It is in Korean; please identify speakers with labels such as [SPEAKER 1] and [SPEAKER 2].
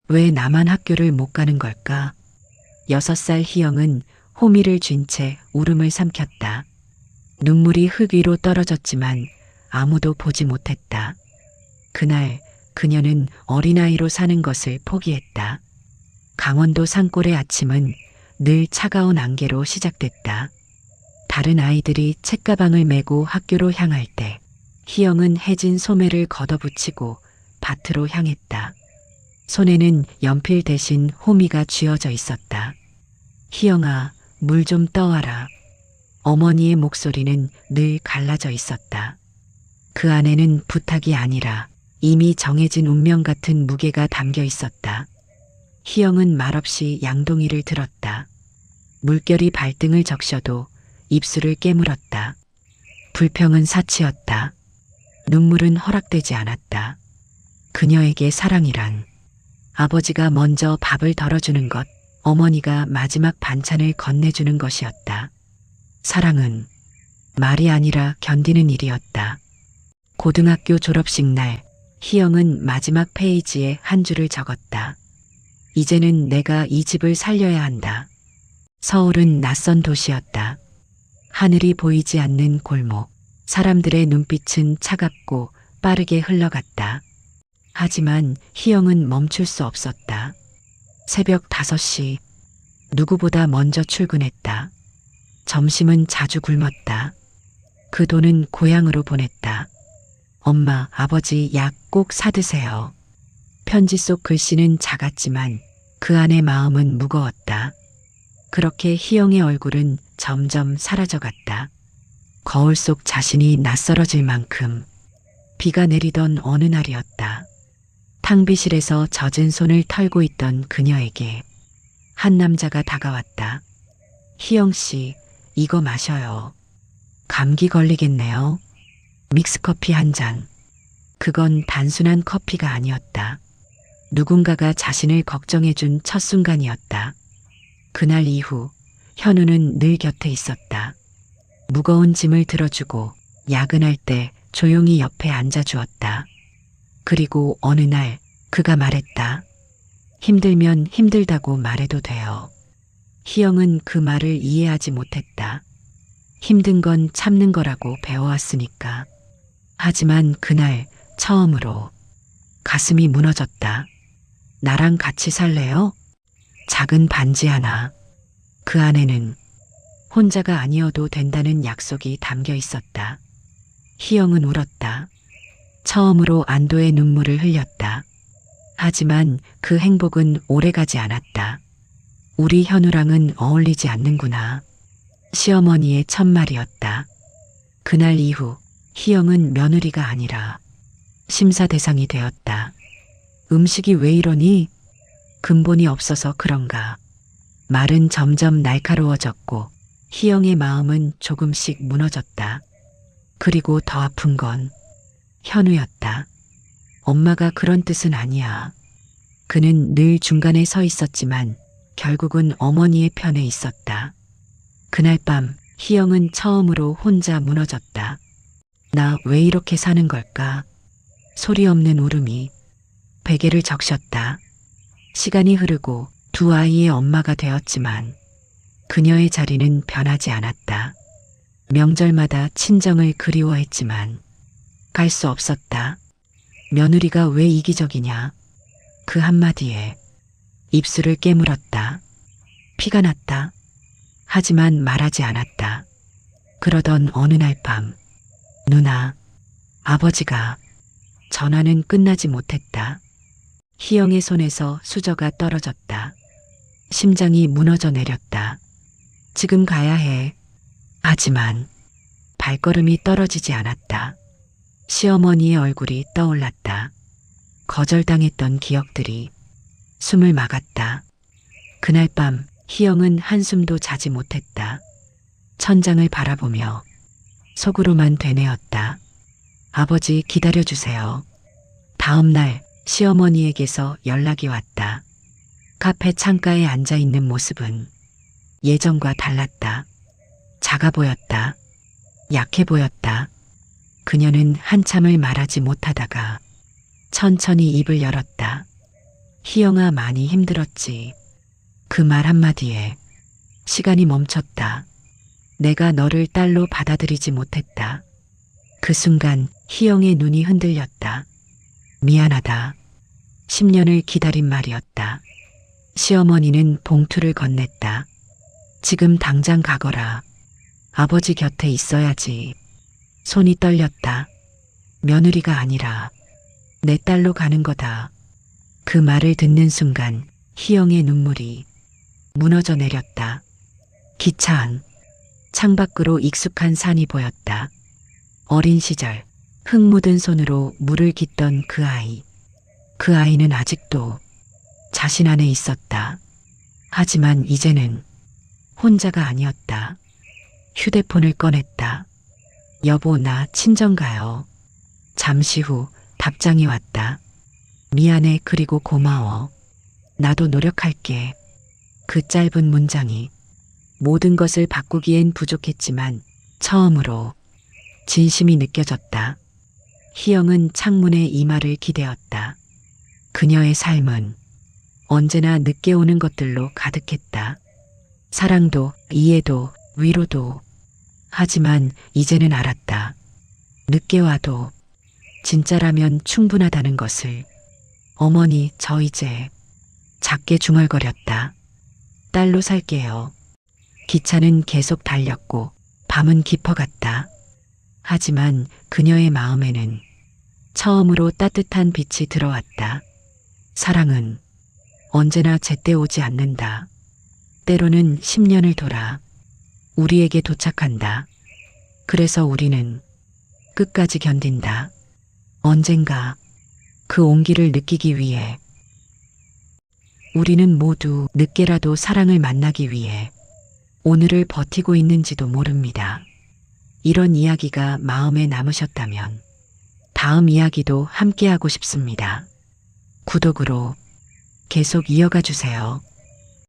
[SPEAKER 1] 왜 나만 학교를 못 가는 걸까? 6살 희영은 호미를 쥔 채 울음을 삼켰다. 눈물이 흙 위로 떨어졌지만 아무도 보지 못했다. 그날 그녀는 어린아이로 사는 것을 포기했다. 강원도 산골의 아침은 늘 차가운 안개로 시작됐다. 다른 아이들이 책가방을 메고 학교로 향할 때 희영은 해진 소매를 걷어붙이고 밭으로 향했다. 손에는 연필 대신 호미가 쥐어져 있었다. 희영아, 물 좀 떠와라. 어머니의 목소리는 늘 갈라져 있었다. 그 안에는 부탁이 아니라 이미 정해진 운명 같은 무게가 담겨 있었다. 희영은 말없이 양동이를 들었다. 물결이 발등을 적셔도 입술을 깨물었다. 불평은 사치였다. 눈물은 허락되지 않았다. 그녀에게 사랑이란 아버지가 먼저 밥을 덜어주는 것, 어머니가 마지막 반찬을 건네주는 것이었다. 사랑은 말이 아니라 견디는 일이었다. 고등학교 졸업식 날, 희영은 마지막 페이지에 한 줄을 적었다. 이제는 내가 이 집을 살려야 한다. 서울은 낯선 도시였다. 하늘이 보이지 않는 골목, 사람들의 눈빛은 차갑고 빠르게 흘러갔다. 하지만 희영은 멈출 수 없었다. 새벽 5시, 누구보다 먼저 출근했다. 점심은 자주 굶었다. 그 돈은 고향으로 보냈다. 엄마, 아버지 약 꼭 사드세요. 편지 속 글씨는 작았지만 그 안의 마음은 무거웠다. 그렇게 희영의 얼굴은 점점 사라져갔다. 거울 속 자신이 낯설어질 만큼. 비가 내리던 어느 날이었다. 탕비실에서 젖은 손을 털고 있던 그녀에게 한 남자가 다가왔다. 희영 씨, 이거 마셔요. 감기 걸리겠네요. 믹스커피 한 잔. 그건 단순한 커피가 아니었다. 누군가가 자신을 걱정해준 첫 순간이었다. 그날 이후 현우는 늘 곁에 있었다. 무거운 짐을 들어주고 야근할 때 조용히 옆에 앉아주었다. 그리고 어느 날 그가 말했다. 힘들면 힘들다고 말해도 돼요. 희영은 그 말을 이해하지 못했다. 힘든 건 참는 거라고 배워왔으니까. 하지만 그날 처음으로 가슴이 무너졌다. 나랑 같이 살래요? 작은 반지 하나. 그 안에는 혼자가 아니어도 된다는 약속이 담겨 있었다. 희영은 울었다. 처음으로 안도의 눈물을 흘렸다. 하지만 그 행복은 오래가지 않았다. 우리 현우랑은 어울리지 않는구나. 시어머니의 첫말이었다. 그날 이후 희영은 며느리가 아니라 심사 대상이 되었다. 음식이 왜 이러니? 근본이 없어서 그런가. 말은 점점 날카로워졌고 희영의 마음은 조금씩 무너졌다. 그리고 더 아픈 건 현우였다. 엄마가 그런 뜻은 아니야. 그는 늘 중간에 서 있었지만 결국은 어머니의 편에 있었다. 그날 밤 희영은 처음으로 혼자 무너졌다. 나 왜 이렇게 사는 걸까? 소리 없는 울음이 베개를 적셨다. 시간이 흐르고 두 아이의 엄마가 되었지만 그녀의 자리는 변하지 않았다. 명절마다 친정을 그리워했지만 갈 수 없었다. 며느리가 왜 이기적이냐? 그 한마디에 입술을 깨물었다. 피가 났다. 하지만 말하지 않았다. 그러던 어느 날 밤, 누나, 아버지가 전화는 끝나지 못했다. 희영의 손에서 수저가 떨어졌다. 심장이 무너져 내렸다. 지금 가야 해. 하지만 발걸음이 떨어지지 않았다. 시어머니의 얼굴이 떠올랐다. 거절당했던 기억들이 숨을 막았다. 그날 밤 희영은 한숨도 자지 못했다. 천장을 바라보며 속으로만 되뇌었다. 아버지 기다려주세요. 다음 날 시어머니에게서 연락이 왔다. 카페 창가에 앉아있는 모습은 예전과 달랐다. 작아 보였다. 약해 보였다. 그녀는 한참을 말하지 못하다가 천천히 입을 열었다. 희영아, 많이 힘들었지. 그 말 한마디에 시간이 멈췄다. 내가 너를 딸로 받아들이지 못했다. 그 순간 희영의 눈이 흔들렸다. 미안하다. 10년을 기다린 말이었다. 시어머니는 봉투를 건넸다. 지금 당장 가거라. 아버지 곁에 있어야지. 손이 떨렸다. 며느리가 아니라 내 딸로 가는 거다. 그 말을 듣는 순간 희영의 눈물이 무너져 내렸다. 기차 안, 창밖으로 익숙한 산이 보였다. 어린 시절 흙 묻은 손으로 물을 깃던 그 아이. 그 아이는 아직도 자신 안에 있었다. 하지만 이제는 혼자가 아니었다. 휴대폰을 꺼냈다. 여보, 나 친정 가요. 잠시 후 답장이 왔다. 미안해, 그리고 고마워. 나도 노력할게. 그 짧은 문장이 모든 것을 바꾸기엔 부족했지만 처음으로 진심이 느껴졌다. 희영은 창문에 이마를 기대었다. 그녀의 삶은 언제나 늦게 오는 것들로 가득했다. 사랑도, 이해도, 위로도. 하지만 이제는 알았다. 늦게 와도 진짜라면 충분하다는 것을. 어머니, 저 이제. 작게 중얼거렸다. 딸로 살게요. 기차는 계속 달렸고 밤은 깊어갔다. 하지만 그녀의 마음에는 처음으로 따뜻한 빛이 들어왔다. 사랑은 언제나 제때 오지 않는다. 때로는 10년을 돌아 우리에게 도착한다. 그래서 우리는 끝까지 견딘다. 언젠가 그 온기를 느끼기 위해. 우리는 모두 늦게라도 사랑을 만나기 위해 오늘을 버티고 있는지도 모릅니다. 이런 이야기가 마음에 남으셨다면 다음 이야기도 함께하고 싶습니다. 구독으로 계속 이어가 주세요.